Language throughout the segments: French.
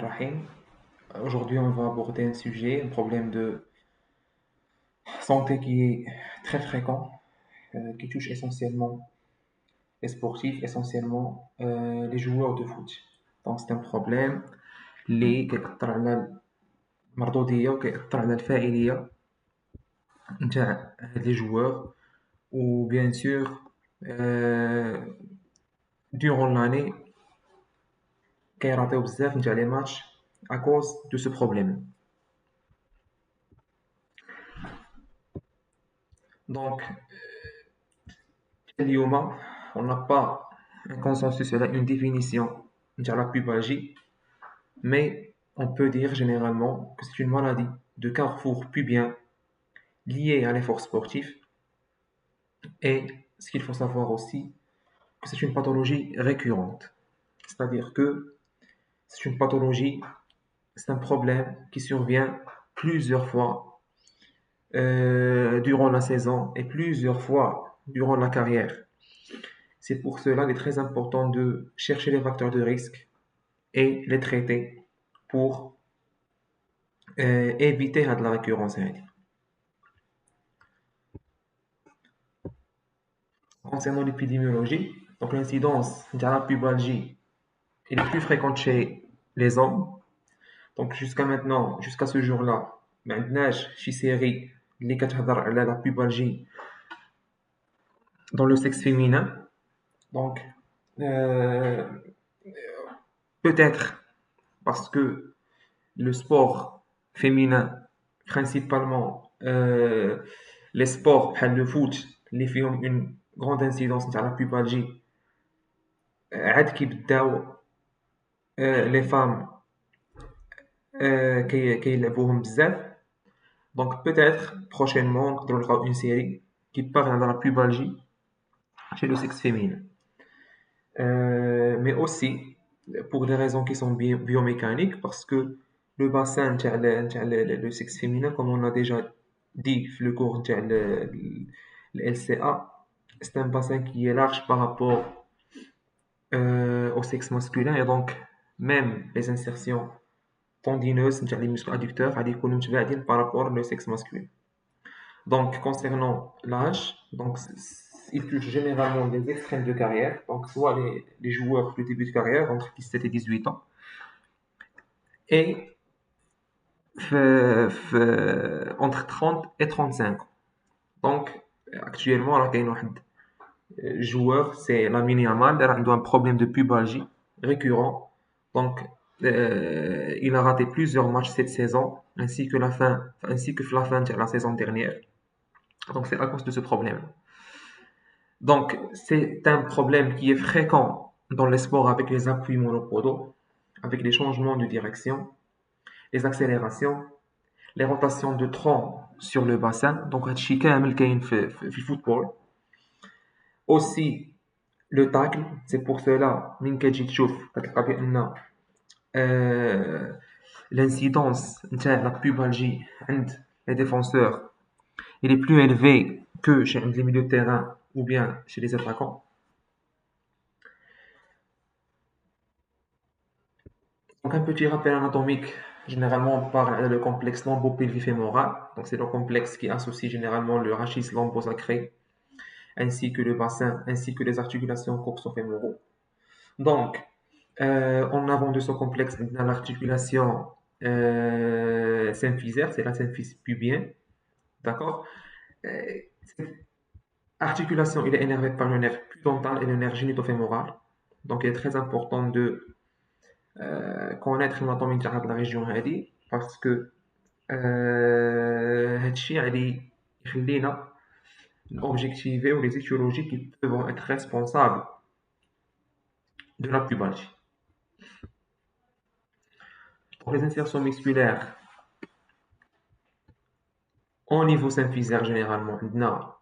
Rahim. Aujourd'hui, on va aborder un sujet, un problème de santé qui est très fréquent, qui touche essentiellement les sportifs, essentiellement les joueurs de foot. Donc, c'est un problème اللي كيأثر على المردودية وكيأثر على الفاعلية نتاع هاد لي joueurs ou bien sûr durant l'année كيراطيو بزاف نتاع لي ماتش à cause de ce problème. Donc, اليوم on n'a pas un consensus sur une définition de la pubalgie, mais on peut dire généralement que c'est une maladie de carrefour pubien liée à l'effort sportif. Et ce qu'il faut savoir aussi, que c'est une pathologie récurrente. C'est-à-dire que c'est une pathologie, c'est un problème qui survient plusieurs fois durant la saison et plusieurs fois durant la carrière. C'est pour cela qu'il est très important de chercher les facteurs de risque et les traiter pour éviter la récurrence. Concernant l'épidémiologie, donc l'incidence de la pubalgie est plus fréquente chez les hommes. Donc jusqu'à maintenant, jusqu'à ce jour-là, maintenant, chez série les la pubalgie dans le sexe féminin. Donc euh, peut-être parce que le sport féminin, principalement les sports comme le foot, les ont une grande incidence sur la pubalgie. عاد كيبداو les femmes كيلعبوهم بزاف. Donc peut-être prochainement on aura une série qui parle de la pubalgie chez le sexe féminin. Mais aussi pour des raisons qui sont biomécaniques, parce que le bassin le sexe féminin, comme on a déjà dit le cours le LCA, c'est un bassin qui est large par rapport au sexe masculin, et donc même les insertions tendineuses les muscles adducteurs par rapport au sexe masculin. Donc concernant l'âge, donc il touche généralement les extrêmes de carrière, donc soit les joueurs du début de carrière entre 17 et 18 ans, et entre 30 et 35 ans. Donc actuellement là il y a un joueur, c'est Lamine Yamal, il a un problème de pubalgie récurrent. Donc il a raté plusieurs matchs cette saison, ainsi que la fin de la saison dernière. Donc c'est à cause de ce problème. Donc c'est un problème qui est fréquent dans les sports avec les appuis monopodaux, avec les changements de direction, les accélérations, les rotations de tronc sur le bassin. Donc هادشي كامل كاين في الفوتبول. Aussi le tacle, c'est pour cela من كتجي تشوف كتلقى بان l'incidence de la pubalgie عند les défenseurs il est plus élevé que chez les milieux de terrain ou bien chez les attaquants. Donc un petit rappel anatomique, généralement on parle du complexe lombo-pelvifémoral. Donc c'est le complexe qui associe généralement le rachis lombo-sacré ainsi que le bassin, ainsi que les articulations coxofémoraux. Donc en avant de ce complexe, dans l'articulation symphysaire, c'est la symphyse pubienne, d'accord. Cette articulation, il est énervé par le nerf pudendal et le nerf génitofémoral. Donc il est très important de connaître l'anatomie de la région هذه, parce que هادشي غادي يخلينا objectiver les étiologies qui peuvent être responsables de la pubalgie. Pour les insertions musculaires au niveau symphysaire, généralement on a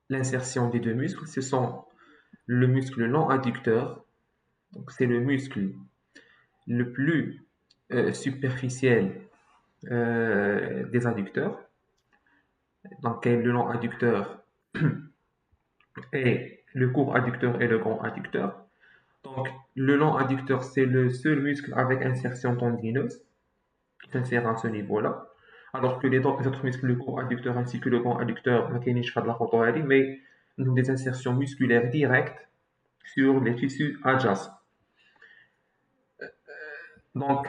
l'insertion des deux muscles. Ce sont le muscle long adducteur, donc c'est le muscle le plus superficiel des adducteurs, donc le long adducteur et le court adducteur et le grand adducteur. Donc, le long adducteur, c'est le seul muscle avec insertion tendineuse qui s'insère à ce niveau-là. Alors que les autres muscles, le court adducteur ainsi que le grand adducteur, ما كاينينش في هاد la photo هادي, mais nous avons des insertions musculaires directes sur les tissus adjacents. Donc,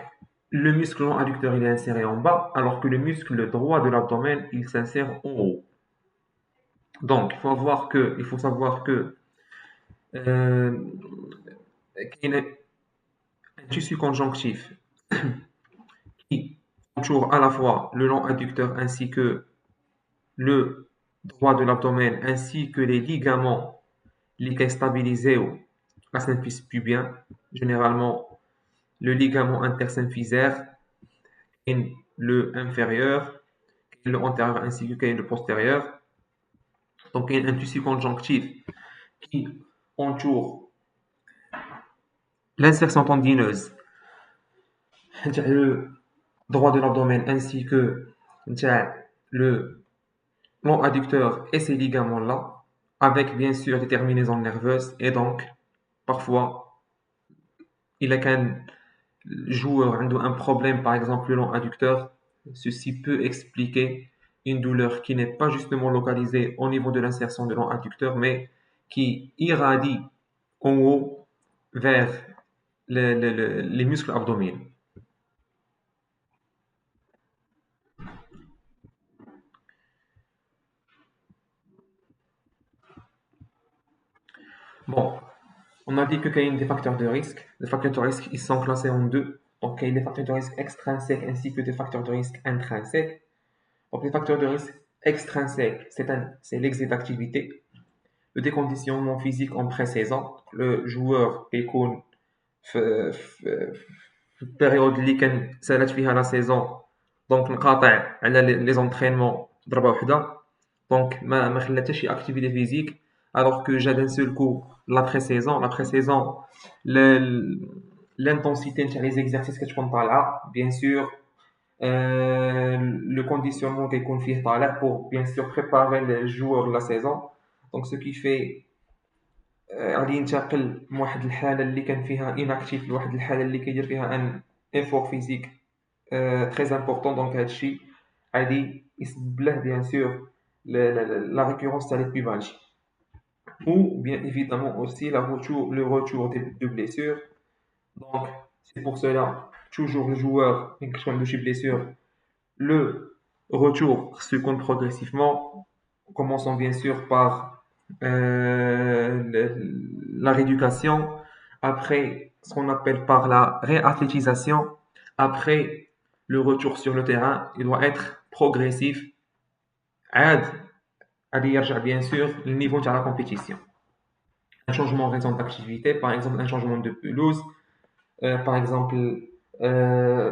le muscle long adducteur, il est inséré en bas, alors que le muscle droit de l'abdomen, il s'insère en haut. Donc, il faut savoir que euh, qu'il y a un tissu conjonctif qui entoure à la fois le long adducteur ainsi que le droit de l'abdomen, ainsi que les ligaments liés stabilisés ou la symphyse pubien, généralement le ligament intersymphysaire, et le inférieur, le antérieur ainsi que le postérieur. Donc, il y a un tissu conjonctif qui entoure l'insertion tendineuse, le droit de l'abdomen ainsi que le long adducteur et ces ligaments-là, avec bien sûr des terminaisons nerveuses. Et donc, parfois, il a qu'un joueur a un problème, par exemple le long adducteur, ceci peut expliquer une douleur qui n'est pas justement localisée au niveau de l'insertion de long adducteur, mais qui irradie en haut vers les muscles abdominaux. Bon, on a dit qu'il y a des facteurs de risque. Les facteurs de risque, ils sont classés en deux. Donc, il y a des facteurs de risque extrinsèques ainsi que des facteurs de risque intrinsèques. Donc, les facteurs de risque extrinsèques, c'est l'excès d'activité, le déconditionnement physique en pré-saison. Le joueur qui يكون في البيريود اللي كان سالات فيها لا سيزون، دونك انقطع على لي زونطرينمون ضربه وحده، دونك ما خلى حتى شي اكتيفيتي فيزيك. الوغ كو جا دان سول كو لا بري سيزون l'intensité نتاع لي زيكزارسيس كتكون طالعه بيان سور. Le conditionnement كيكون فيه طالع pour bien sûr préparer le joueur la saison. Donc ce qui fait غادي ينتقل من واحد الحاله اللي كان فيها اناكتيف لواحد الحاله اللي كيدير فيها ان effort physique très important. Donc هادشي غادي يسبب له bien sûr la récurrence تاع les pubalgies, ou bien évidemment aussi le retour de blessures. Donc c'est pour cela toujours le joueur qui a de blessure, le retour se compte progressivement, commençant bien sûr par la rééducation, après ce qu'on appelle par la réathlétisation, après le retour sur le terrain, il doit être progressif. عاد غادي يرجع bien sûr le niveau de la compétition. Un changement en raison d'activité, par exemple un changement de pelouse, par exemple euh,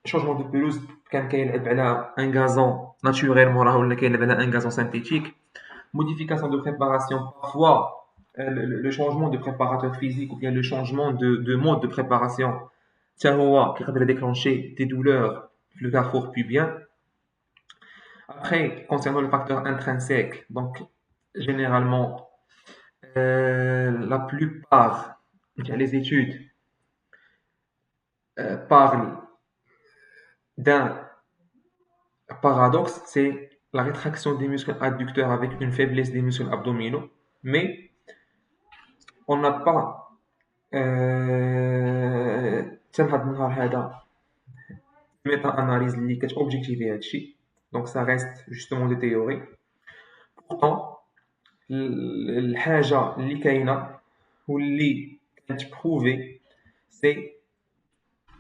changement de pelouse كان كيلعب على un gazon naturellement راه ولا كيلعب على un gazon synthétique. Modification de préparation, parfois le changement de préparateur physique ou bien le changement de mode de préparation, ça va déclencher des douleurs le carrefour pubien. Après, concernant le facteur intrinsèque, donc généralement la plupart des études parlent d'un paradoxe, c'est la rétraction des muscles adducteurs avec une faiblesse des muscles abdominaux, mais on n'a pas حتى لهاد النهار هذا méta-analyse اللي كتobjectiver هادشي. Donc ça reste justement des théories. Pourtant الحاجة اللي كاينة واللي كانت prouvée, c'est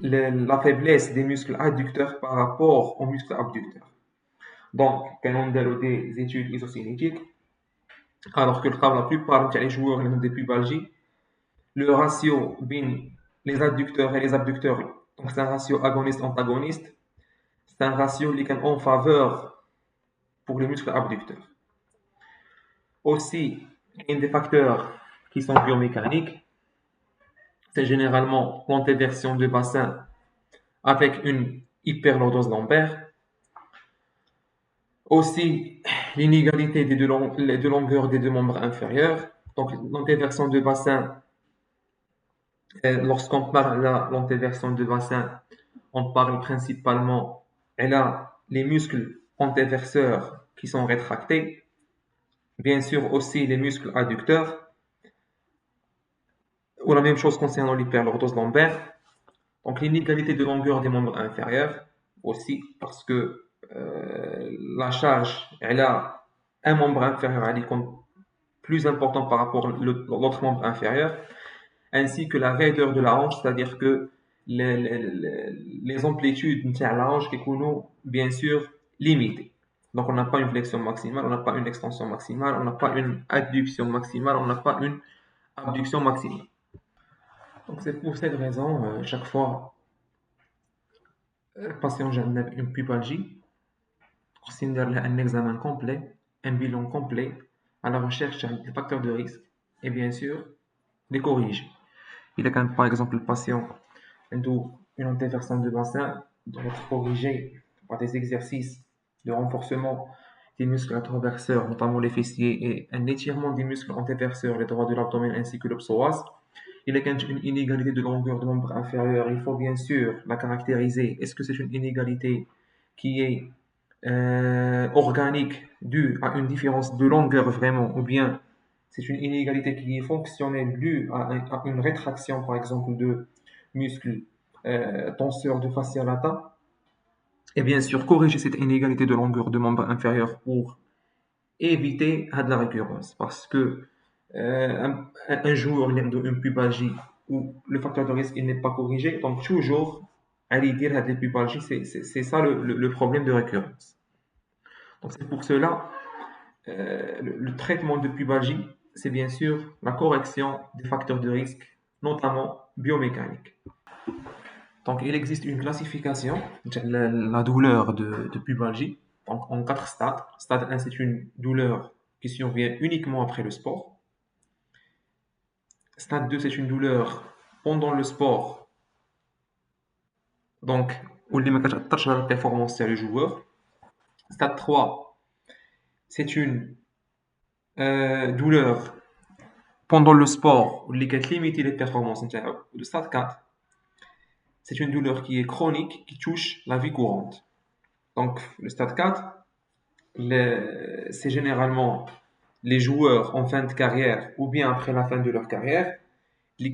la faiblesse des muscles adducteurs par rapport aux muscles abducteurs. Donc كانوا نداروا des études isocinétiques, alors que la plupart des joueurs qui ont des pubalgies, le ratio entre les adducteurs et les abducteurs, donc c'est un ratio agoniste-antagoniste, c'est un ratio qui est en faveur pour les muscles abducteurs. Aussi, il y a des facteurs qui sont biomécaniques, c'est généralement l'antéversion de bassin avec une hyperlordose lombaire. Aussi, l'inégalité de longueur des deux membres inférieurs, donc l'antéversion de bassin Lorsqu'on parle de l'antéversion de bassin, on parle principalement et là, les muscles antéverseurs qui sont rétractés, bien sûr aussi les muscles adducteurs, ou la même chose concernant l'hyperlordose lombaire. Donc l'inégalité de longueur des membres inférieurs aussi, parce que la charge, elle a un membre inférieur à l'icône plus important par rapport à l'autre membre inférieur, ainsi que la raideur de la hanche, c'est-à-dire que les amplitudes de la hanche qui sont bien sûr limitées. Donc on n'a pas une flexion maximale, on n'a pas une extension maximale, on n'a pas une adduction maximale, on n'a pas une abduction maximale. Donc c'est pour cette raison, chaque fois, le patient a une pubalgie, considère un examen complet, un bilan complet, à la recherche des facteurs de risque et bien sûr les corriger. Il a quand même par exemple le patient d'où une antéversion de bassin doit être corrigée par des exercices de renforcement des muscles rétroverseurs, notamment les fessiers, et un étirement des muscles antéverseurs, les droits de l'abdomen ainsi que le psoas. Il y a une inégalité de longueur de membre inférieur. Il faut bien sûr la caractériser. Est-ce que c'est une inégalité qui est organique due à une différence de longueur vraiment, ou bien c'est une inégalité qui est fonctionnelle due à une rétraction, par exemple, de muscles tenseurs de fascia lata, et bien sûr corriger cette inégalité de longueur de membre inférieur pour éviter la récurrence. Parce que un joueur qui a une pubalgie où le facteur de risque n'est pas corrigé, donc toujours, aller dire les pubalgies, c'est ça le problème de récurrence. Donc c'est pour cela, le traitement de pubalgie, c'est bien sûr la correction des facteurs de risque, notamment biomécaniques. Donc, il existe une classification de la douleur de pubalgie donc, en 4 stades. Stade 1, c'est une douleur qui survient uniquement après le sport. Stade 2, c'est une douleur pendant le sport, donc où les touchent la performance sur le joueur. Stade 3, c'est une douleur pendant le sport où les limiter les performances. Le stade 4, c'est une douleur qui est chronique, qui touche la vie courante. Donc, le stade 4, c'est généralement les joueurs en fin de carrière ou bien après la fin de leur carrière اللي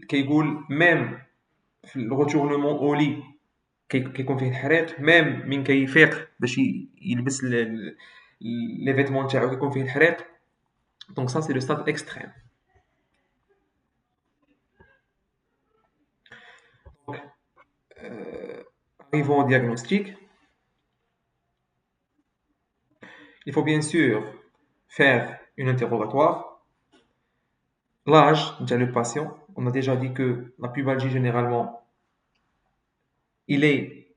كيقول même في retournement au lit كيكون فيه الحريق même من كيفيق باش يلبس les vêtements نتاعو كيكون فيه الحريق. Donc ça c'est le stade extrême. Donc, arrivons au diagnostic. Il faut bien sûr faire une interrogatoire. L'âge de le patient, on a déjà dit que la pubalgie généralement, il est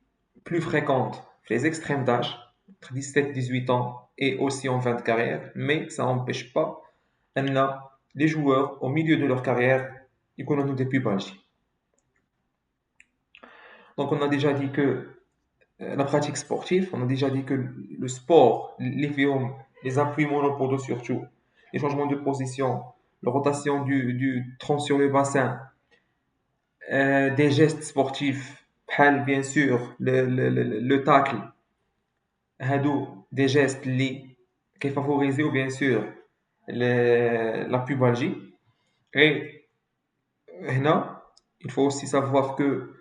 plus fréquente les extrêmes d'âge, entre 17 et 18 ans et aussi en fin de carrière, mais ça n'empêche pas les joueurs au milieu de leur carrière, ils connaissent des pubalgies. Donc on a déjà dit que la pratique sportive, on a déjà dit que le sport, les appuis monopodaux surtout, les changements de position, la rotation du tronc sur le bassin, des gestes sportifs, bien sûr, le tacle, des gestes qui favorisent bien sûr la pubalgie. Et هنا, il faut aussi savoir que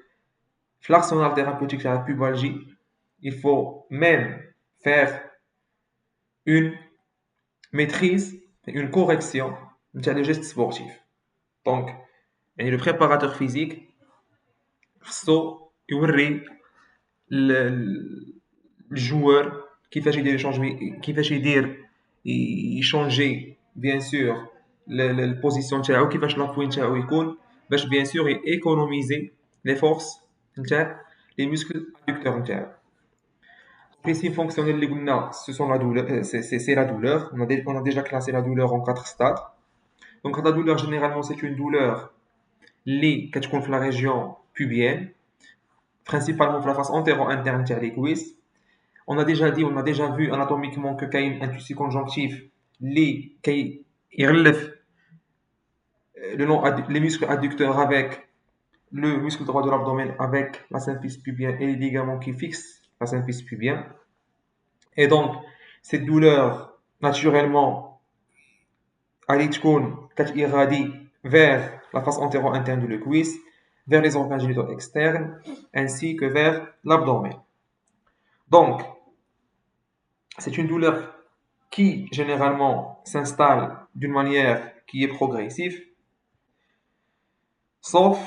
l'arsenal thérapeutique de la pubalgie, il faut même faire une maîtrise, une correction des gestes sportifs. Donc, le préparateur physique, il يوري الجوار كيفاش يدير يشونجي bien sûr البوزيسيون تاعو كيفاش لابوي نتاعو يكون باش bien sûr économiser les forces نتاع les muscles adducteurs نتاعو. Les signes fonctionnels اللي قلنا ce sont la douleur, c'est la douleur. On a déjà classé la douleur en 4 stades. Donc la douleur généralement c'est une douleur اللي كتكون في la région pubienne, principalement في la face antéro-interne تاع les cuisses. On a déjà dit, on a déjà vu anatomiquement que كاين un tissu conjonctif اللي يغلف les muscles adducteurs avec le muscle droit de l'abdomen avec la symphyse pubienne et les ligaments qui fixent la symphyse pubienne. Et donc, cette douleur, naturellement, elle irradie vers la face antéro-interne de la cuisse, vers les organes génitaux externes, ainsi que vers l'abdomen. Donc, c'est une douleur qui, généralement, s'installe d'une manière qui est progressive, sauf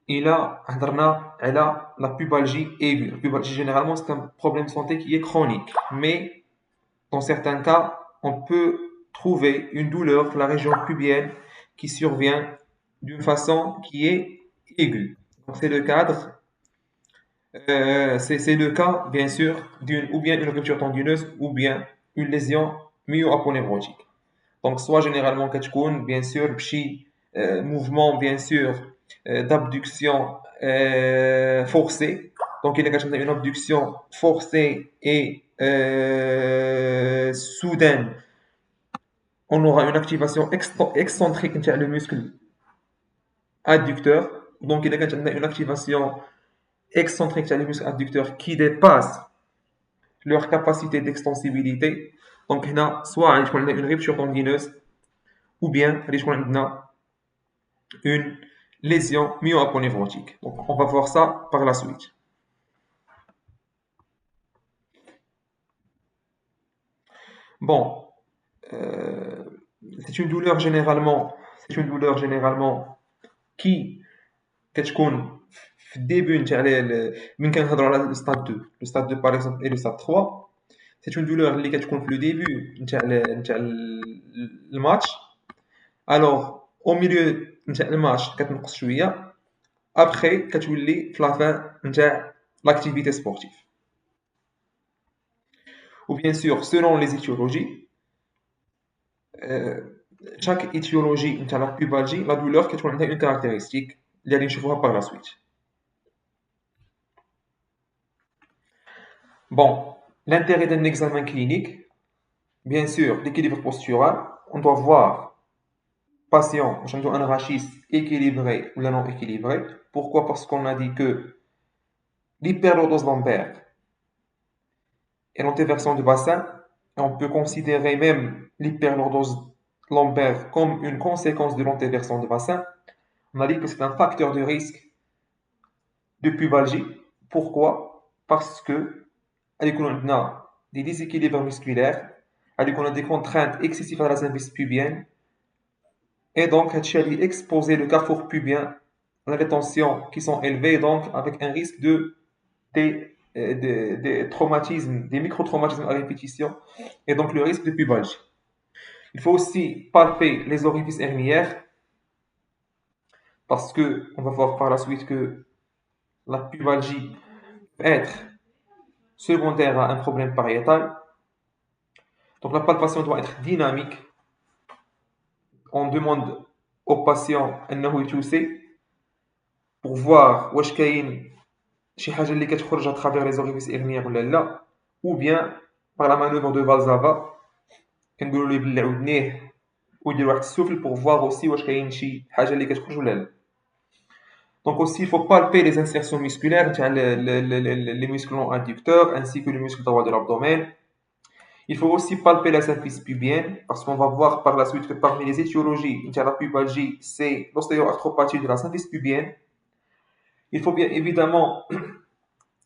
elle a la pubalgie aiguë. La pubalgie, généralement, c'est un problème de santé qui est chronique. Mais, dans certains cas, on peut trouver une douleur de la région pubienne qui survient d'une façon qui est aiguë. Donc, c'est le cas, bien sûr, ou bien une rupture tendineuse ou bien une lésion myo-aponeurotique. Donc, soit généralement كتكون bien sûr بشي mouvement bien sûr d'abduction forcée. Donc, il y a une abduction forcée et soudaine. On aura une activation excentrique de le muscle adducteur. Donc, il y a une activation excentrique du muscle adducteur qui dépasse leur capacité d'extensibilité. Donc, soit on a une rupture tendineuse ou bien on a une lésion myo-aponeurotique. Donc, on va voir ça par la suite. Bon, euh, c'est une douleur généralement, qui كتكون في الديبي نتاع من كنهضروا على لو ستاد 2 par exemple et le stade 3. C'est une douleur اللي كتكون في le début نتاع الماتش. Alors au milieu نتاع الماتش كتنقص شويه. Après كتولي في la fin نتاع l'activité sportive. Ou bien sûr selon les étiologies, chaque étiologie نتاع la pubalgie, la douleur كتكون عندها une caractéristique اللي غادي نشوفوها par la suite. Bon, l'intérêt d'un examen clinique, bien sûr, l'équilibre postural. On doit voir patient, un rachis équilibré ou non équilibré. Pourquoi? Parce qu'on a dit que l'hyperlordose lombaire et l'antéversion du bassin, et on peut considérer même l'hyperlordose lombaire comme une conséquence de l'antéversion du bassin. On a dit que c'est un facteur de risque de pubalgie. Pourquoi? Parce que on a des déséquilibres musculaires, on a des contraintes excessives à la symphyse pubienne, et donc exposer le carrefour pubien à des tensions qui sont élevées, donc avec un risque des traumatismes, des micro-traumatismes à répétition, et donc le risque de pubalgie. Il faut aussi palper les orifices herniaires, parce que on va voir par la suite que la pubalgie peut être secondaire à un problème pariétal. Donc la palpation doit être dynamique. On demande au patient انه يتوسي pour voir واش كاين شي حاجه اللي كتخرج à travers les orifices herniaires ولا لا, ou bien par la manœuvre de Valsava كنقولوا ليه يبلع ودنيه ويدير واحد السوفل pour voir aussi واش كاين شي حاجه اللي كتخرج ولا لا. Donc aussi il faut palper les insertions musculaires, les muscles non adducteurs ainsi que le muscle droit de l'abdomen. Il faut aussi palper la symphyse pubienne, parce qu'on va voir par la suite que parmi les étiologies de la pubalgie, c'est l'ostéoarthropathie de la symphyse pubienne. Il faut bien évidemment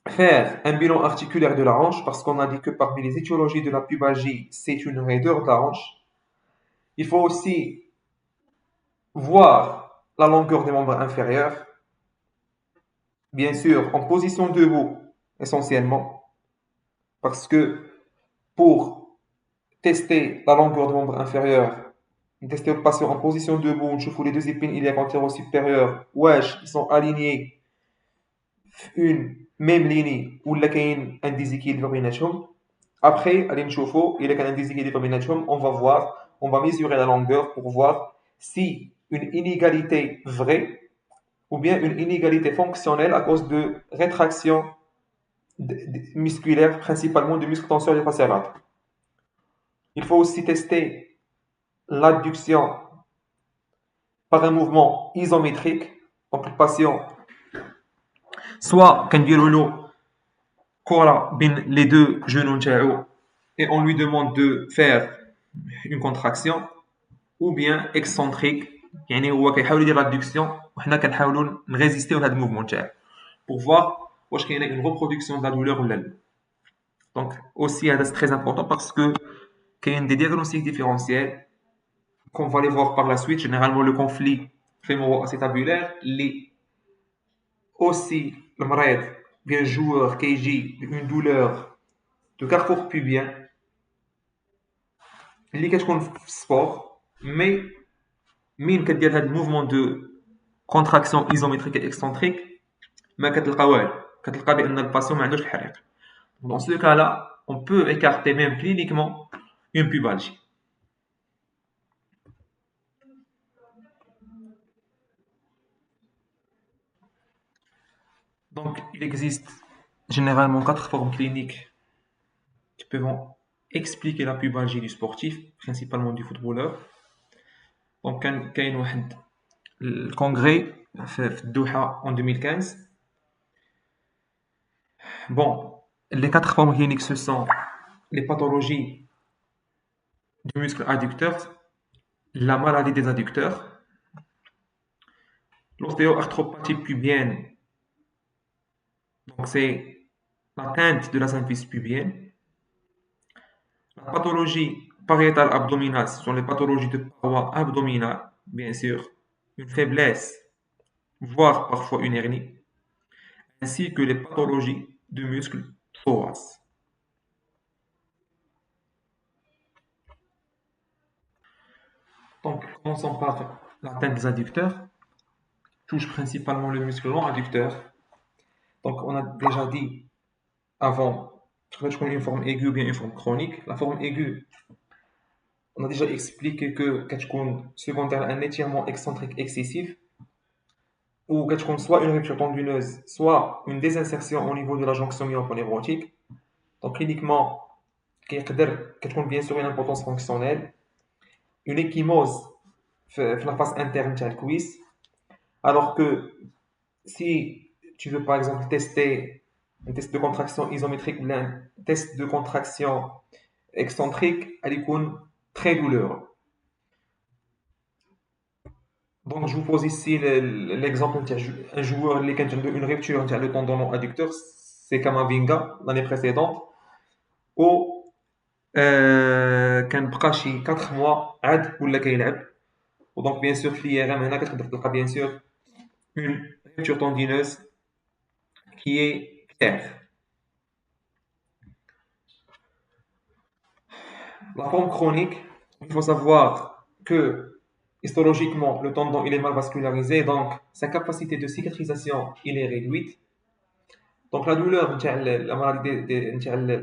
faire un bilan articulaire de la hanche, parce qu'on a dit que parmi les étiologies de la pubalgie, c'est une raideur de la hanche. Il faut aussi voir la longueur des membres inférieurs, bien sûr en position debout essentiellement, parce que pour tester la longueur du membre inférieur, tester le patient en position debout, on chauffe les deux épines iliaques antérieures supérieures, wesh, ils sont alignés une même ligne ou là qu'il y a un déséquilibre بيناتهم. Après, allez نشوفوا il y a un déséquilibre بيناتهم, on va mesurer la longueur pour voir si une inégalité vraie ou bien une inégalité fonctionnelle à cause de rétraction musculaire, principalement du muscle tenseur du fascia latéral. Il faut aussi tester l'adduction par un mouvement isométrique. Donc le patient, soit كنديروا له كرة بين les deux genoux نتاعو et on lui demande de faire une contraction, ou bien excentrique, يعني هو كيحاول يدير l'adduction وحنا كنحاولوا نريزيستيو لهذا الموفمون تاعو pour voir واش كاينه une reproduction de la douleur ولا لا. Donc aussi c'est très important parce que qu'il y a des diagnostics différentiels qu'on va aller voir par la suite. Généralement le conflit fémoro-acétabulaire, les aussi le malade bien joueur qui a une douleur de carrefour pubien اللي كتكون في السبور مي مين كدير هذا الموفمون دو كونتراكسيون ايزوميتريك et excentrique ما كتلقى والو كتلقى بان الباسيون ما عندوش الحريق. Dans ce cas-là, on peut écarter même cliniquement une pubalgie. Donc, il existe généralement 4 formes cliniques qui peuvent expliquer la pubalgie du sportif, principalement du footballeur. Donc, il y a le congrès fait Doha en 2015. Bon, les 4 formes cliniques, ce sont les pathologies du muscle adducteur, la maladie des adducteurs, l'ostéoarthropathie pubienne, donc c'est l'atteinte de la symphyse pubienne, la pathologie pariétale abdominale, ce sont les pathologies de paroi abdominale, bien sûr, une faiblesse, voire parfois une hernie, ainsi que les pathologies de muscles psoas. Donc, commençons par l'atteinte des adducteurs, touche principalement le muscle long adducteur. Donc, on a déjà dit avant, je connais une forme aiguë ou bien une forme chronique. La forme aiguë, on a déjà expliqué que كتكون secondaire à un étirement excentrique excessif, ou كتكون soit une rupture tendineuse, soit une désinsertion au niveau de la jonction myoponeurotique. Donc, cliniquement, كتكون bien sûr une impotence fonctionnelle, une ecchymose في la face interne de la cuisse, alors que si tu veux par exemple tester un test de contraction isométrique ou un test de contraction excentrique, elle est très douloureuse. Donc je vous pose ici l'exemple d'un joueur qui a une rupture de le tendon adducteur, c'est Kamavinga l'année précédente, où كان بقى شي 4 mois عاد ولا كيلعب. Donc bien sûr في l'IRM هنا كتقدر تلقى bien sûr une rupture tendineuse qui est claire. La forme chronique, il faut savoir que histologiquement le tendon il est mal vascularisé, donc sa capacité de cicatrisation il est réduite. Donc la douleur la maladie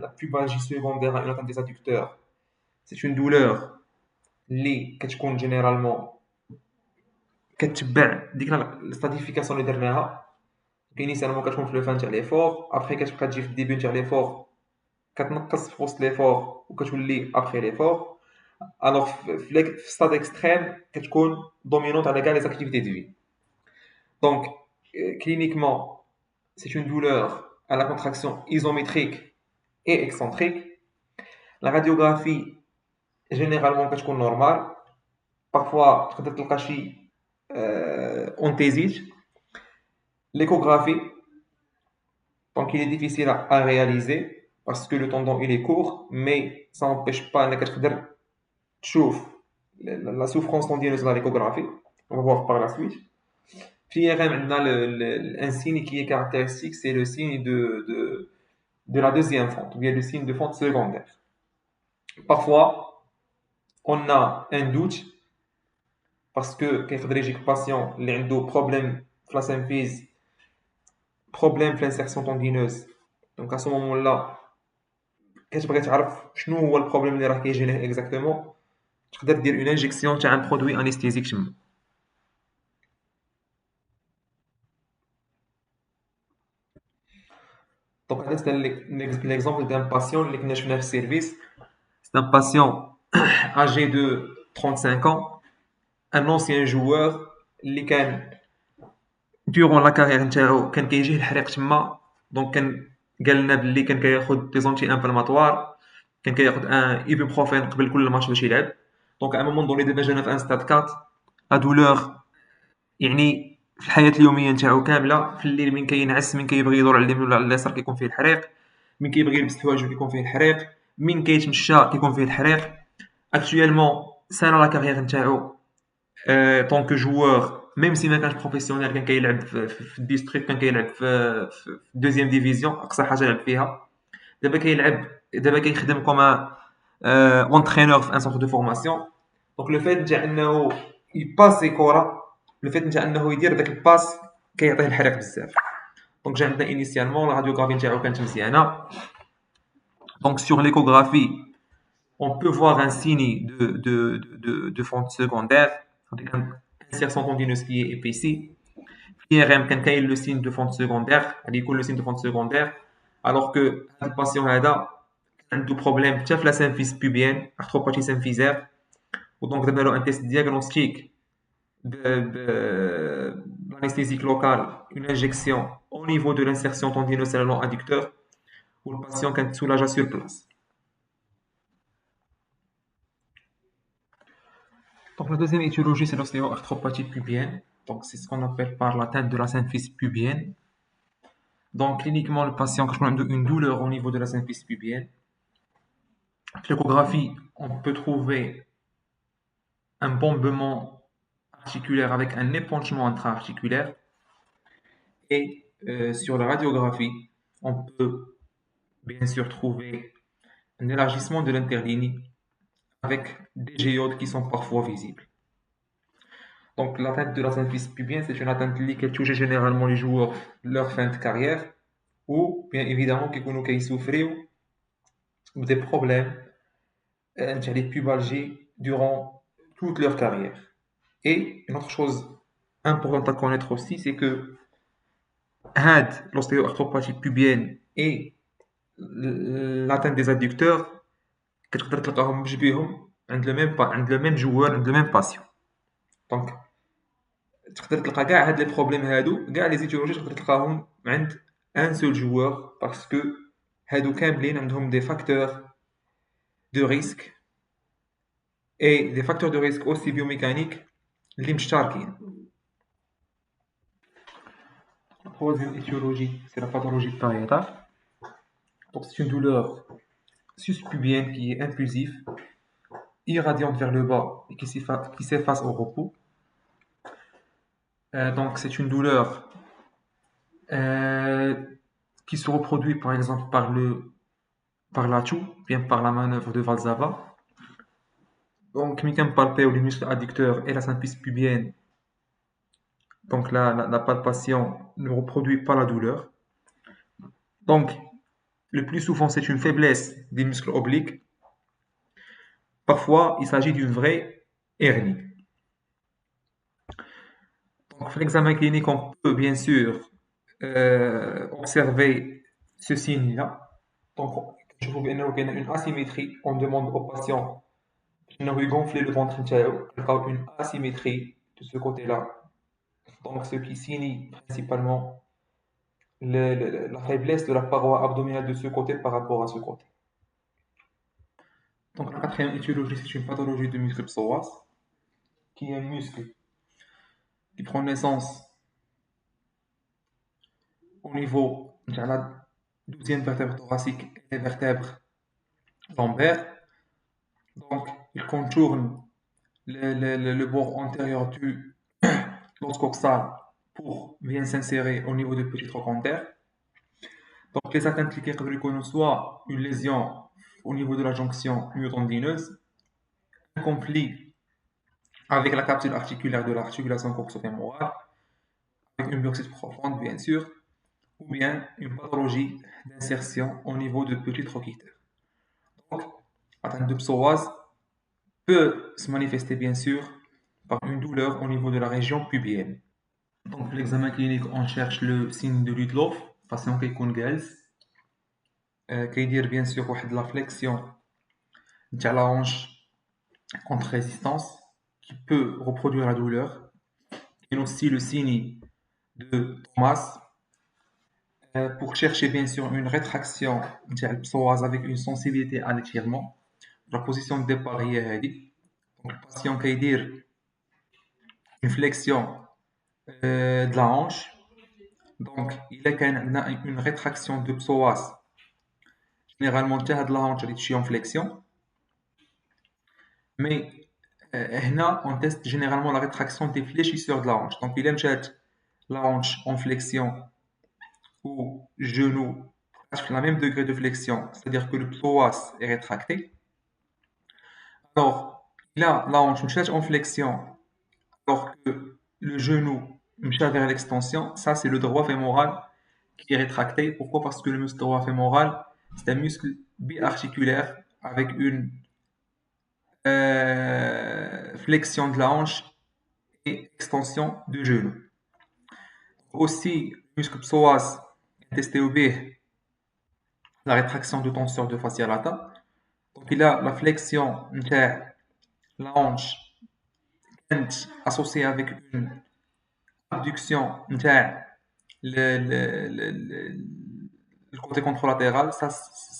la pubalgie secondaire à une atteinte des adducteurs, c'est une douleur اللي كتكون généralement كتبع ديك الستاديفيكاسيون اللي درناها. initialement كتكون في لو فان تاع ليفور، ابري كتبقى تجي في الديبي تاع ليفور كتنقص في وسط ليفور وكتولي ابري ليفور. الوغ في ستاد اكستريم كتكون دومينونت على كاع لي زاكتيفيتي دو في. دونك cliniquement c'est une douleur à la contraction isométrique et excentrique. La radiographie généralement كتكون normale, parfois تقدر تلقى شي انتيزيت. L'échographie, donc il est difficile à réaliser parce que le tendon il est court, mais ça n'empêche pas انك تقدر تشوف la souffrance tendineuse dans l'échographie. On va voir par la suite. Puis l'IRM, un signe qui est caractéristique, c'est le signe de la deuxième fente, ou bien le signe de fente secondaire. Parfois, on a un doute parce que le patient a un problème de la symphyse, problème de l'insertion tendineuse. Donc à ce moment-là, كتبغي تعرف شنو هو البروبليم اللي راه كيجي ليه exactement, تقدر دير une injection تاع un produit anesthésique تما. Donc, c'est l'exemple d'un patient qui est dans le service. C'est un patient âgé de 35 ans, un ancien joueur اللي كان durant لا كارير نتاعو كان كيجيه الحريق تما، دونك قال لنا باللي كان كياخذ دي زونتي انفلاماتوار، كان كياخذ ان ايبوبروفين قبل كل ماتش باش يلعب. دونك ا مومون دوني دابا جانا في ان ستاد 4، لا دولور يعني في الحياة اليومية نتاعو كاملة، في الليل من كينعس، من كيبغي يدور على اليمين ولا على اليسار كيكون فيه الحريق، من كيبغي يلبس حوايجو كيكون فيه الحريق، من كيتمشى كيكون فيه الحريق. اكطويلمون سالا لا كارير نتاعو طونك جوور، ميم سي ما كانش بروفيسيونيل، كان كيلعب في الديستريكت، كان كيلعب في دوزيام ديفيزيون، اقصى حاجه لعب فيها. دابا كيخدم كوم اونترينور في ان سونتر دو فورماسيون. دونك لو فات نتاع انه يباسي كره، لو فات نتاع انه يدير داك الباس كيعطيه الحريق بزاف. دونك جا عندنا انيسيالمون لا راديوغرافي نتاعو كانت مزيانه. دونك سور ليكوغرافي on peut voir un signe de fente secondaire avec un insertion tendineuse qui est épaissie. IRM كان كاين le signe de fente secondaire، غادي يكون le signe de fente secondaire. alors que هذا الباسيون هذا عنده بروبليم حتى في لا سيمفيس بوبيان، arthropathie symphysaire. ودونك درنا له ان تيست ديagnostic d'anesthésique locale, une injection au niveau de l'insertion tendineuse et le long adducteur, où le patient كان soulagé sur place. Donc la deuxième étiologie, c'est l'ostéoarthropathie pubienne. Donc c'est ce qu'on appelle par l'atteinte de la symphyse pubienne. Donc cliniquement, le patient a une douleur au niveau de la symphyse pubienne. L'échographie, on peut trouver un bombement articulaire avec un épanchement intra-articulaire. Et sur la radiographie, on peut bien sûr trouver un élargissement de l'interligne avec des géodes qui sont parfois visibles. Donc l'atteinte de la symphyse pubienne, c'est une atteinte qui touche généralement les joueurs leur fin de carrière, ou bien évidemment qui souffrent des problèmes de pubalgie durant toute leur carrière. Et une autre chose importante à connaître aussi, c'est que l'ostéoarthropathie pubienne et l'atteinte des adducteurs كتقدر تلقاهم بجبيهم عند لو ميم جوار، عند لو ميم باسيون. دونك تقدر تلقى كاع هاد لي بروبليم هادو، كاع لي زيتيولوجي تقدر تلقاهم عند ان سول جوار، باسكو هادو كاملين عندهم دي فاكتور دو ريسك اي دي فاكتور دو ريسك اوسي بيوميكانيك اللي مشتركين. La troisième étiologie, c'est la pathologie pariétale. Donc c'est une douleur suspubienne qui est impulsive, irradiante vers le bas et qui s'efface au repos. Donc c'est une douleur qui se reproduit par exemple par l'atout, bien par la manœuvre de Valsalva. Donc mi kan palper les muscles adducteurs et la symphyse pubienne. Donc la palpation ne reproduit pas la douleur. Donc le plus souvent c'est une faiblesse des muscles obliques. Parfois il s'agit d'une vraie hernie. Donc pour l'examen clinique on peut bien sûr observer ce signe-là. Donc je trouve qu'il y a une asymétrie. On demande au patient de gonfler le ventre نتاعو، تلقاو une asymétrie de ce côté-là. Donc ce qui signifie principalement la faiblesse de la paroi abdominale de ce côté par rapport à ce côté. Donc la quatrième étiologie, c'est une pathologie de muscle psoas, qui est un muscle qui prend naissance au niveau de la 12e vertèbre thoracique et des vertèbres lombaires. Donc il contourne le bord antérieur du l'os coxal pour bien s'insérer au niveau du petit trochanter. Donc les atteintes qui peuvent reconnaître soit une lésion au niveau de la jonction myotendineuse, un conflit avec la capsule articulaire de l'articulation coxo-fémorale, avec une bursite profonde bien sûr, ou bien une pathologie d'insertion au niveau de petit trochiter. Donc l'atteinte de psoas peut se manifester bien sûr par une douleur au niveau de la région pubienne. Donc pour l'examen clinique, on cherche le signe de Ludloff, patient كيكون جالس، كيدير bien sûr واحد la flexion نتاع la hanche contre résistance qui peut reproduire la douleur. et aussi le signe de Thomas pour chercher bien sûr une rétraction ديال البصواز avec une sensibilité à l'étirement. La position de départ هي هذه. Donc le patient كيدير une flexion de la hanche. Donc il a une rétraction de psoas généralement حتى هاد la hanche اللي تمشي en flexion. Mais هنا on teste généralement la rétraction des fléchisseurs de la hanche. Donc il a مشات la hanche en flexion ou genou presque le même degré de flexion, c'est-à-dire que le psoas est rétracté. Alors, là, la hanche مشات en flexion, alors que le genou مشى vers l'extension. Ça, c'est le droit fémoral qui est rétracté. Pourquoi? Parce que le muscle droit fémoral, c'est un muscle biarticulaire avec une flexion de la hanche et extension du genou. Aussi, le muscle psoas est testé au B, la rétraction du tenseur de fascia lata. Donc il a la flexion de la hanche associée avec une abduction de le côté contralatéral. Ça,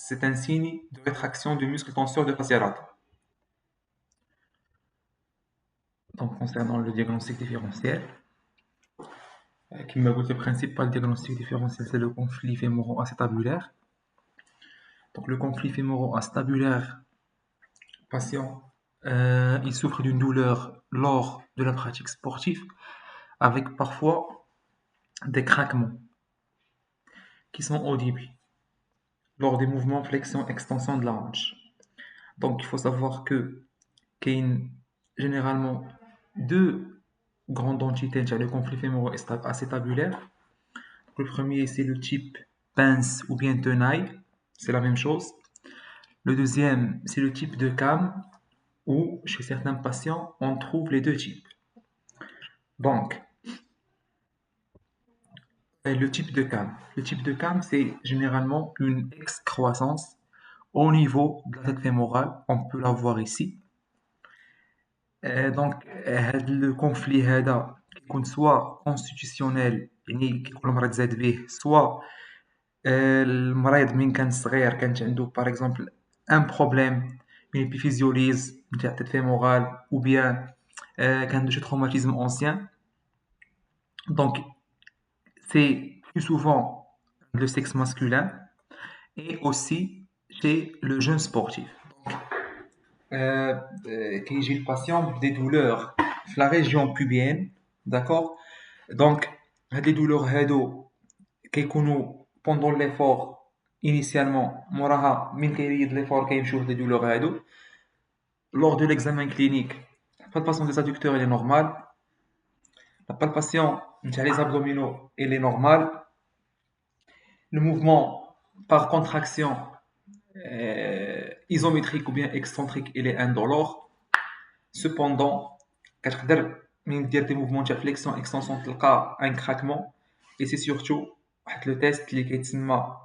c'est un signe de rétraction du muscle tenseur de fascia lata. Donc concernant le diagnostic différentiel, qui me le principal diagnostic différentiel, c'est le conflit fémoro-acétabulaire. Donc le conflit fémoro-acétabulaire, patient, il souffre d'une douleur lors de la pratique sportive, avec parfois des craquements qui sont audibles lors des mouvements flexion-extension de la hanche. Donc il faut savoir que qu'il y a généralement deux grandes entités de le conflit fémoro-acétabulaire. Le premier, c'est le type pince ou bien tenaille, c'est la même chose. Le deuxième, c'est le type de CAM, où chez certains patients, on trouve les deux types. Donc, le type de CAM. Le type de CAM, c'est généralement une excroissance au niveau de la tête fémorale. On peut la voir ici. Donc, le conflit هذا يكون soit constitutionnel, يعني كيكون المريض زاد به, soit المريض من كان صغير كانت عنده par exemple un problème, une épiphysiolyse نتاع التête fémorale, ou bien كان عنده شي traumatisme ancien. Donc, c'est plus souvent le sexe masculin et aussi chez le jeune sportif. كيجي الباتيون بدي douleurs في la région pubienne, d'accord. Donc هاد les douleurs هادو كيكونوا pendant l'effort initialement, موراها من كيريد l'effort كيمشيو هاد les douleurs هادو. Lors de l'examen clinique, la palpation des adducteurs elle est normale, la palpation نتاع les abdominaux elle est normale, le mouvement par contraction isométrique ou bien excentrique il est indolore. Cependant, كتقدر من دير des mouvements de flexion extension تلقى un craquement, et c'est surtout واحد le test اللي كيتسمى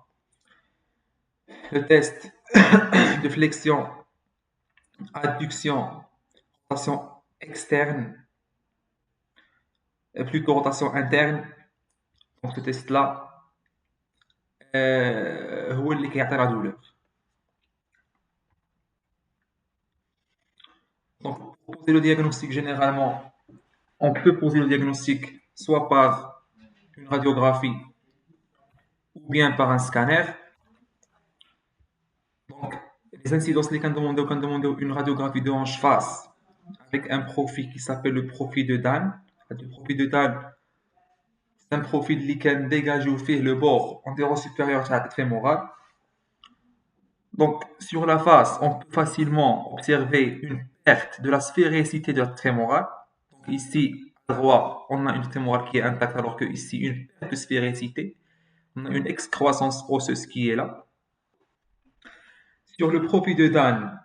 le test de flexion adduction rotation externe, plutôt rotation interne. Donc ce test là هو اللي كيعطي la douleur. Donc pour poser le diagnostic, généralement on peut poser le diagnostic soit par une radiographie ou bien par un scanner. Donc, les incidences, les demandent une radiographie de hanche face avec un profil qui s'appelle le profil de Dan. Le profil de Dan, c'est un profil qui dégage ou fait le bord antéro-supérieur de la tête fémorale. Donc, sur la face, on peut facilement observer une perte de la sphérécité de la tête fémorale. Donc, ici, à droite, on a une tête fémorale qui est intacte, alors que ici, une perte de sphérécité. On a une excroissance osseuse qui est là. Sur le profil de Dan,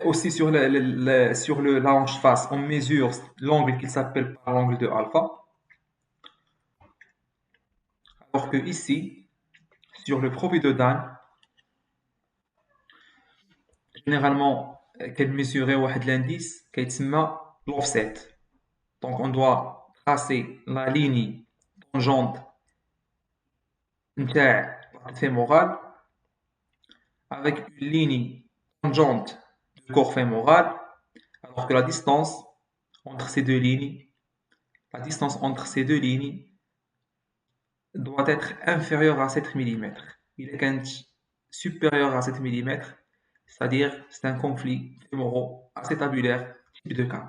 aussi sur la hanche face, on mesure l'angle qui s'appelle par l'angle de alpha. Alors que ici, sur le profil de Dan, généralement, qu'elle mesurait l'indice qui est l'offset. Donc, on doit tracer la ligne tangente نتاع la fémorale avec une ligne tangente du corps fémoral, alors que entre ces deux lignes, la distance entre ces deux lignes doit être inférieure à 7 mm. Il est quand supérieur à 7 mm, c'est-à-dire c'est un conflit fémoro-acétabulaire type de cas.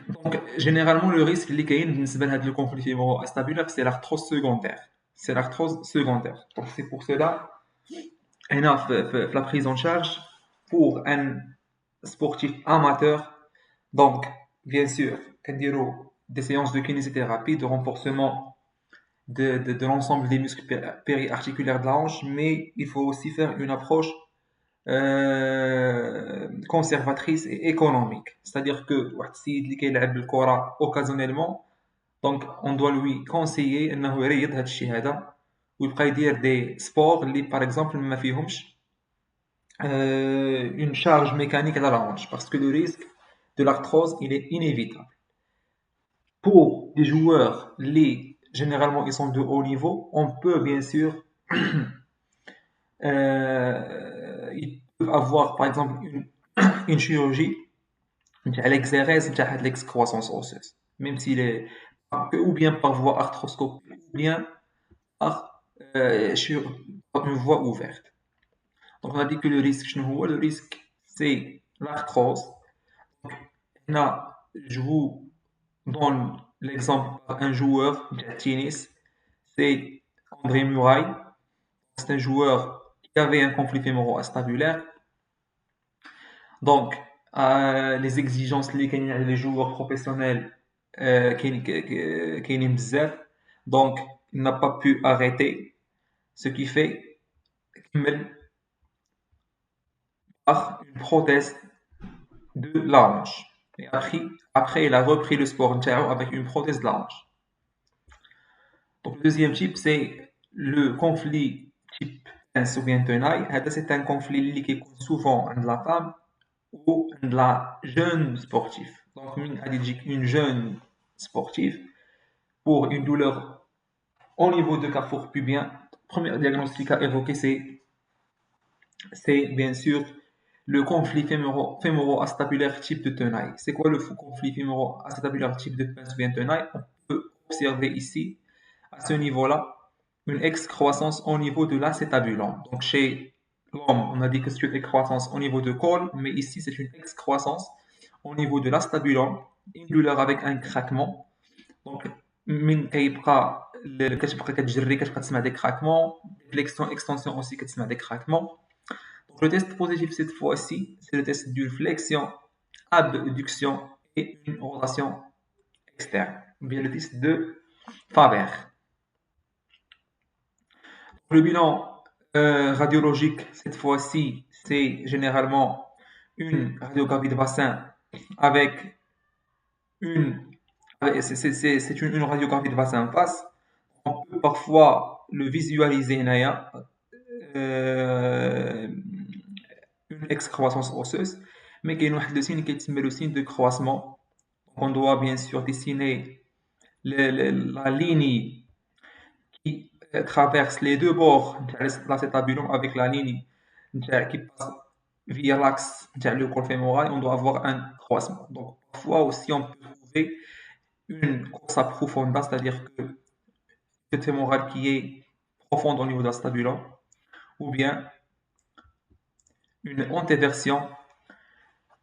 Donc, généralement, le risque اللي كاين بالنسبة لهذا conflit fémoro-acétabulaire, c'est l'arthrose secondaire. C'est l'arthrose secondaire. Donc, c'est pour cela, هنا في la prise en charge pour un sportif amateur. Donc, bien sûr, كنديروا des séances de kinésithérapie, de renforcement de l'ensemble des muscles périarticulaires de la hanche, mais il faut aussi faire une approche conservatrice et économique. C'est-à-dire que واحد السيد اللي كيلعب الكرة occasionnellement, donc on doit lui conseiller انه يريض هذا الشيء هذا ويبقى يدير دي سبور اللي par exemple ما فيهمش une charge mécanique à la hanche, parce que le risque de l'arthrose il est inévitable. Pour des joueurs, généralement ils sont de haut niveau, on peut bien sûr ils peuvent avoir par exemple une chirurgie à l'exérèse de l'excroissance osseuse, même s'il est ou bien par voie arthroscopique ou bien par une voie ouverte. Donc on a dit que le risque c'est l'arthrose. Là, je vous donne l'exemple d'un joueur de tennis, c'est André Murray. C'est un joueur qui avait un conflit fémoro-acétabulaire. Donc, les exigences les joueurs professionnels كاينين بزاف. Donc, il n'a pas pu arrêter, ce qui fait كمل par une prothèse de la hanche. Et après, il a repris le sport avec une prothèse de la hanche. Donc, le deuxième type, c'est le conflit type pince ou bien tenaille. C'est un conflit qui est souvent de la femme ou de la jeune sportive. Donc, une jeune sportive pour une douleur au niveau de carrefour pubien. Le premier diagnostic à évoquer, c'est bien sûr le conflit fémoro-acétabulaire type de tenaille. C'est quoi le conflit fémoro-acétabulaire type de pince ou bien tenaille? On peut observer ici, à ce niveau-là, une excroissance au niveau de l'acétabulum. Donc chez l'homme, on a dit que c'est une excroissance au niveau de col, mais ici c'est une excroissance au niveau de l'acétabulum, une douleur avec un craquement. Donc من كيبقى كتبقى كتجري كتبقى تسمع des craquements, l'extension aussi كتسمع des craquements. Donc le test positif cette fois-ci, c'est le test d'une flexion, abduction et une rotation externe, bien le test de Faber. Le bilan radiologique, cette fois-ci, c'est généralement une radiographie de bassin avec c'est une radiographie de bassin en face. On peut parfois le visualiser une excroissance osseuse, mais qu'il y a le signe qui est le signe de croissement. On doit bien sûr dessiner la ligne qui traverse les deux bords de l'acétabulum avec la ligne qui passe via l'axe le col fémoral. On doit avoir un croissement. Donc parfois aussi on peut trouver une coursa profunda, c'est-à-dire que le fémoral qui est profonde au niveau de l'acétabulum, ou bien une antéversion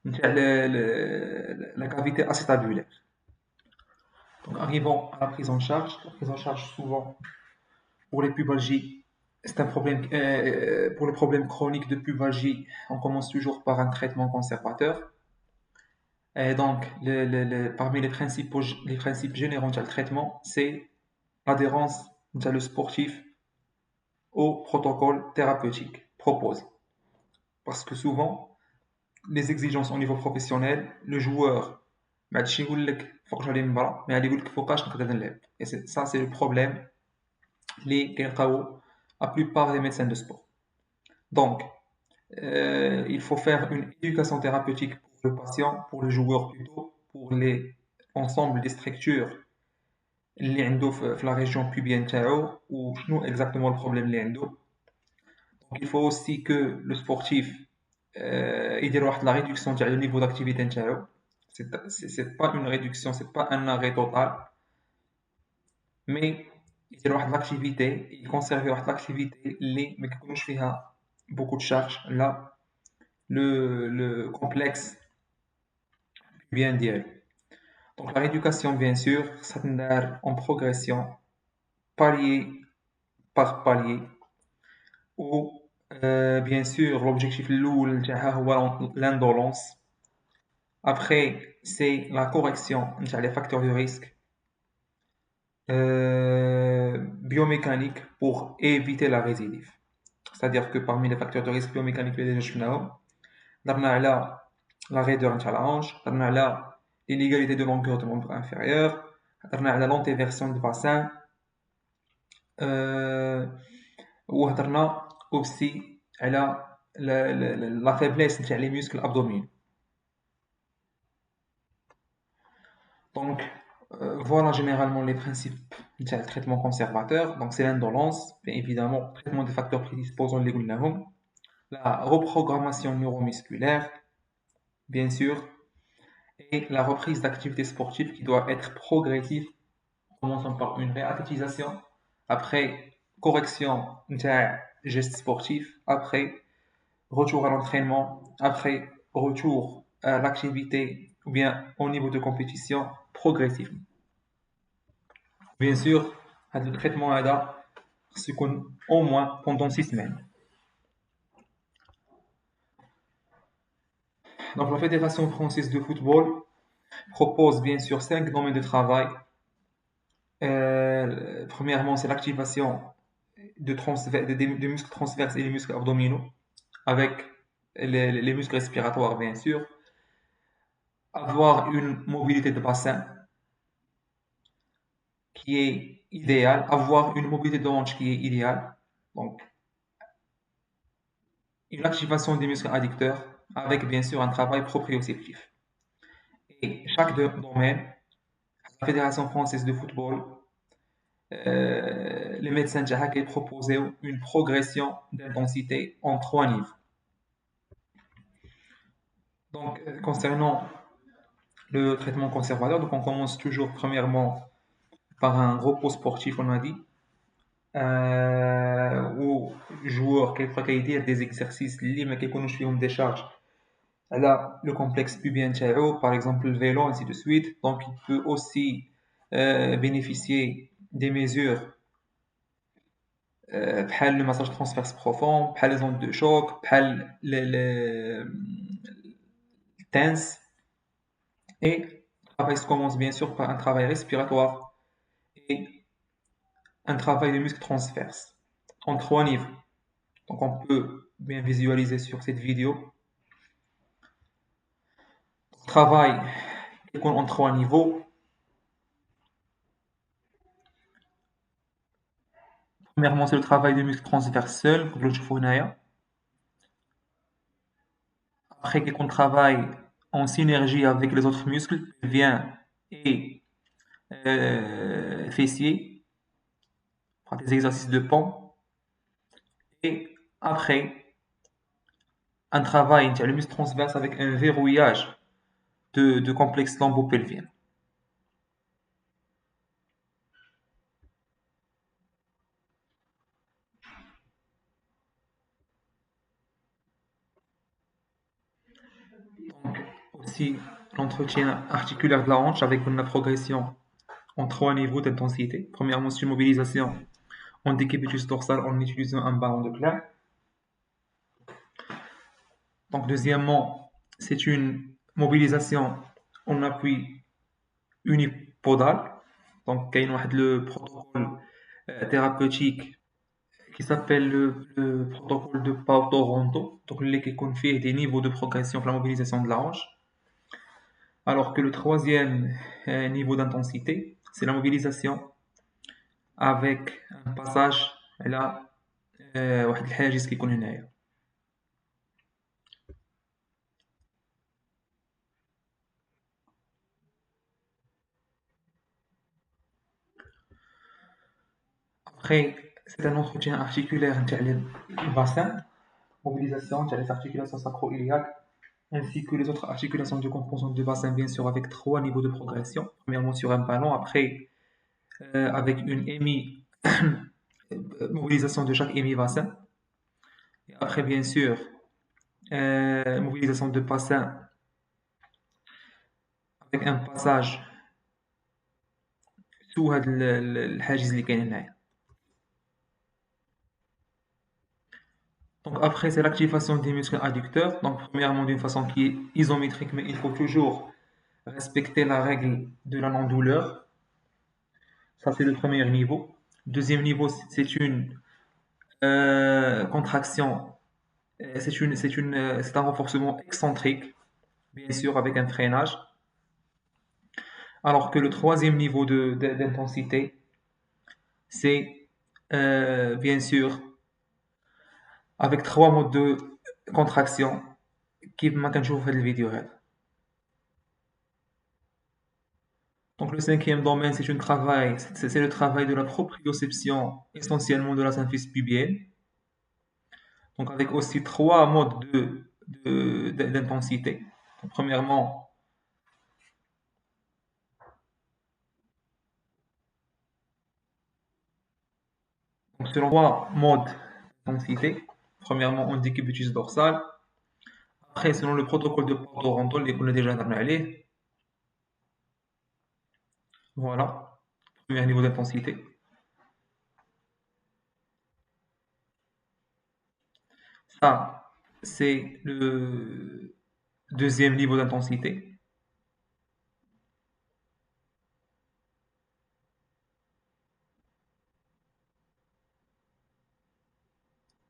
de la cavité acétabulaire. Donc arrivons à la prise en charge. La prise en charge souvent pour les pubalgies, c'est un problème. Pour les problèmes chroniques de pubalgie, on commence toujours par un traitement conservateur. Et donc, parmi les principes généraux du traitement, c'est l'adhérence le sportif au protocole thérapeutique proposé. Parce que souvent, les exigences au niveau professionnel, le joueur ما عادش يقول لك فوقاش غادي نبرا، mais غادي يقول لك فوقاش نقدر نلعب. Et ça, c'est le problème اللي كيلقاو la plupart des médecins de sport. Donc, il faut faire une éducation thérapeutique pour le patient, pour le joueur plutôt, pour l'ensemble des structures اللي عنده في la région pubienne تاعو وشنو exactement le problème اللي عنده. Donc il faut aussi que le sportif يدير واحد la réduction تاع le niveau d'activité نتاعو. C'est pas une réduction, c'est pas un arrêt total, mais يدير واحد l'activité, يconserver واحد l'activité اللي ما كيكونوش فيها beaucoup de charges. Là, le complexe bien ديالو. Donc la rééducation, bien sûr, ça تندار en progression, palier par palier, où bien sûr l'objectif الأول نتاعها هو l'indolence. Après, c'est la correction نتاع les facteurs de risque biomécaniques pour éviter la récidive. C'est-à-dire que parmi les facteurs de risque biomécaniques اللي ديجا شفناهم درنا على la raideur نتاع la hanche, درنا على l'inégalité de longueur de membre inférieur, هضرنا على l'antéversion du bassin, وهضرنا aussi على la faiblesse نتاع les muscles abdominaux. Donc voilà généralement les principes نتاع le traitement conservateur. Donc c'est l'indolence, bien évidemment, traitement des facteurs prédisposants اللي قلناهم, la reprogrammation neuromusculaire, bien sûr, et la reprise d'activité sportive qui doit être progressive, commençant par une réathlétisation, après correction d'un geste sportif, après retour à l'entraînement, après retour à l'activité ou bien au niveau de compétition progressivement. Bien sûr, le traitement ADA se compte au moins pendant 6 semaines. Donc la Fédération française de football propose bien sûr 5 domaines de travail. Premièrement, c'est l'activation des muscles transverses et les muscles abdominaux, avec les muscles respiratoires, bien sûr. Avoir une mobilité de bassin qui est idéale, avoir une mobilité de hanche qui est idéale. Donc, une activation des muscles adducteurs, avec bien sûr un travail proprioceptif. Et chaque domaine, la Fédération française de football, les médecins Jahak proposaient une progression d'intensité en 3 niveaux. Donc, concernant le traitement conservateur, donc on commence toujours premièrement par un repos sportif, on a dit, où le joueur كيبقى des exercices اللي ما كيكونوش فيهم des charges على le complexe pubien تاعو, par exemple le vélo, ainsi de suite. Donc il peut aussi bénéficier des mesures بحال le massage transverse profond, بحال les ondes de choc, بحال le TENS. Et le travail se commence bien sûr par un travail respiratoire et un travail de muscle transverse en 3 niveaux. Donc on peut bien visualiser sur cette vidéo. Travail en 3 niveaux. Premièrement, c'est le travail des muscles transverses seuls, comme le تشوفوا هنايا. Après qu'on travaille en synergie avec les autres muscles, pelvien et fessiers, par des exercices de pompe. Et après, un travail sur le muscle transverse avec un verrouillage de complexe lombo-pelvien. Donc, aussi l'entretien articulaire de la hanche avec une progression en 3 niveaux d'intensité. Premièrement, c'est une mobilisation en décubitus dorsal en utilisant un ballon de Klein. Donc, deuxièmement, c'est une mobilisation en appui unipodal. Donc, il y a le protocole thérapeutique qui s'appelle le protocole de Pau Toronto. Donc, qui confie des niveaux de progression pour la mobilisation de la hanche. Alors que le troisième niveau d'intensité, c'est la mobilisation avec un passage là واحد الحاجز كيكون هنايا. Après, c'est un entretien articulaire نتاع le bassin, mobilisation نتاع les articulations sacro-iliaques, ainsi que les autres articulations de composantes du bassin, bien sûr, avec 3 niveaux de progression. Premièrement sur un ballon, après avec une mobilisation de chaque hémi-bassin, et après, bien sûr, mobilisation de bassin avec un passage sous هاد الحاجز اللي كاين هنايا. Donc après, c'est l'activation des muscles adducteurs. Donc premièrement, d'une façon qui est isométrique, mais il faut toujours respecter la règle de la non-douleur. Ça, c'est le premier niveau. Deuxième niveau, c'est une contraction, c'est un renforcement excentrique, bien sûr, avec un freinage. Alors que le troisième niveau d'intensité, c'est bien sûr avec 3 modes de contraction كيف ما كنشوفوا في هذا الفيديو هذا. Donc le cinquième domaine, c'est le travail de la proprioception, essentiellement de la symphyse pubienne. Donc avec aussi 3 modes d'intensité. Donc, premièrement, donc selon 3 modes d'intensité. Premièrement, on dit cubitus dorsal. Après, selon le protocole de Porto-Randol, qu'on a déjà parlé. Voilà, premier niveau d'intensité. Ça, c'est le deuxième niveau d'intensité.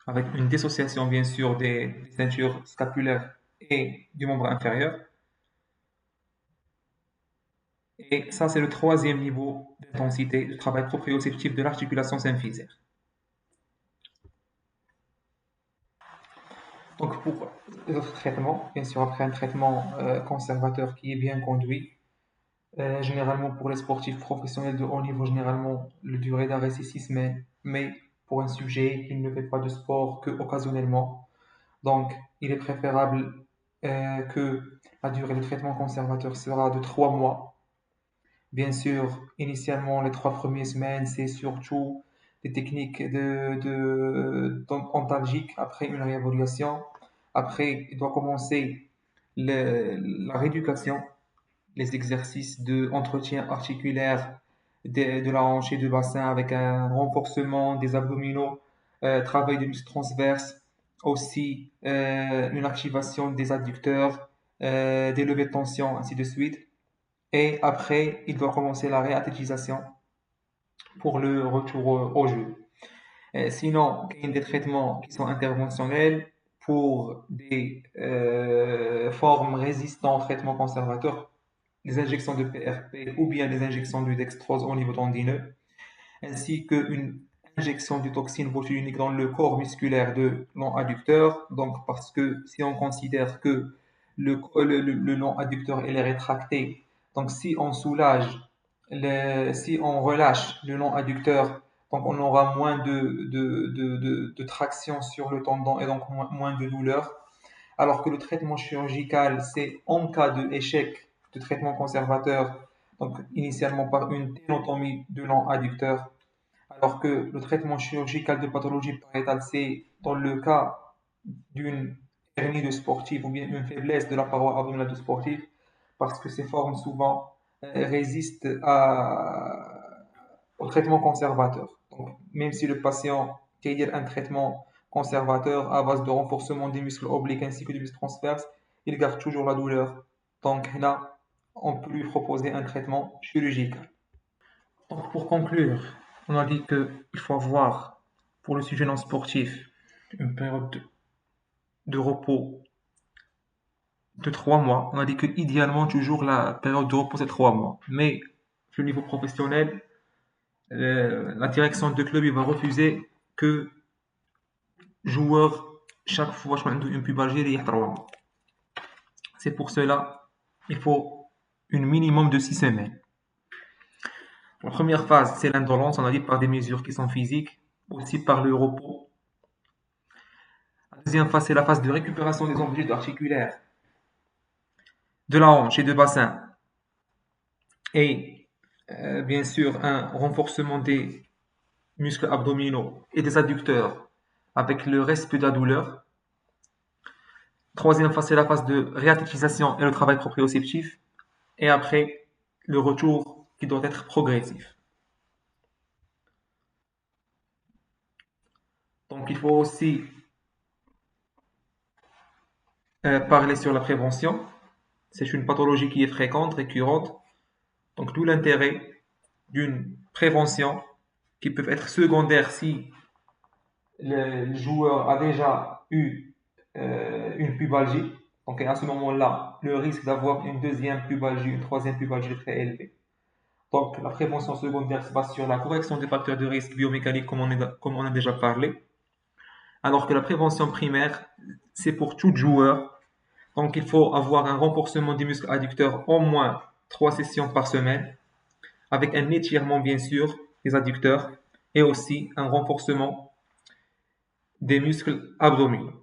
Avec une dissociation, bien sûr, des ceintures scapulaires et du membre inférieur. Et ça, c'est le troisième niveau d'intensité du travail proprioceptif de l'articulation symphysaire. Donc, pour les autres traitements, bien sûr, après un traitement conservateur qui est bien conduit, généralement pour les sportifs professionnels de haut niveau, généralement, la durée d'arrêt c'est 6 semaines, mais pour un sujet qui ne fait pas de sport que occasionnellement, donc il est préférable que la durée de traitement conservateur sera de 3 mois. Bien sûr, initialement, les 3 premières semaines, c'est surtout des techniques antalgiques après une réévaluation. Après, il doit commencer la rééducation, les exercices d'entretien articulaire de la hanche et du bassin avec un renforcement des abdominaux, travail de muscles transverses, aussi une activation des adducteurs, des levées de tension, ainsi de suite. Et après, il doit commencer la réathlétisation pour le retour au jeu. Sinon, il y a des traitements qui sont interventionnels pour des formes résistantes au traitement conservateur, les injections de PRP ou bien les injections de dextrose au niveau tendineux, ainsi qu'une injection de toxine botulique dans le corps musculaire de long adducteur. Donc, parce que si on considère que le long adducteur est rétracté, donc si on si on relâche le long adducteur, donc on aura moins de traction sur le tendon et donc moins de douleur. Alors que le traitement chirurgical, c'est en cas d'échec de traitement conservateur, donc initialement par une ténotomie de long adducteur, alors que le traitement chirurgical de pathologie pariétale, c'est dans le cas d'une hernie de sportif ou bien une faiblesse de la paroi abdominale de sportif, parce que ces formes souvent résistent au traitement conservateur. Donc, même si le patient a un traitement conservateur à base de renforcement des muscles obliques ainsi que des muscles transverses, il garde toujours la douleur. Donc là, on peut lui proposer un traitement chirurgical. Donc pour conclure, on a dit qu'il faut avoir pour le sujet non sportif une période de repos de 3 mois. On a dit que idéalement toujours la période de repos c'est 3 mois. Mais au niveau professionnel, la direction de club il va refuser que joueur chaque fois je une pubalgie il y a 3 mois. C'est pour cela il faut une minimum de 6 semaines. La première phase, c'est l'indolence, on a dit par des mesures qui sont physiques, aussi par le repos. La deuxième phase, c'est la phase de récupération des amplitudes articulaires de la hanche et de bassin. Et bien sûr, un renforcement des muscles abdominaux et des adducteurs avec le respect de la douleur. Troisième phase, c'est la phase de réathlétisation et le travail proprioceptif. Et après, le retour qui doit être progressif. Donc, il faut aussi parler sur la prévention. C'est une pathologie qui est fréquente, récurrente. Donc, d'où l'intérêt d'une prévention qui peut être secondaire si le joueur a déjà eu une pubalgie. Donc, à ce moment-là, le risque d'avoir une deuxième pubalgie, une troisième pubalgie est très élevé. Donc, la prévention secondaire se base sur la correction des facteurs de risque biomécaniques, comme on a déjà parlé. Alors que la prévention primaire, c'est pour tout joueur. Donc, il faut avoir un renforcement des muscles adducteurs au moins 3 sessions par semaine, avec un étirement, bien sûr, des adducteurs, et aussi un renforcement des muscles abdominaux.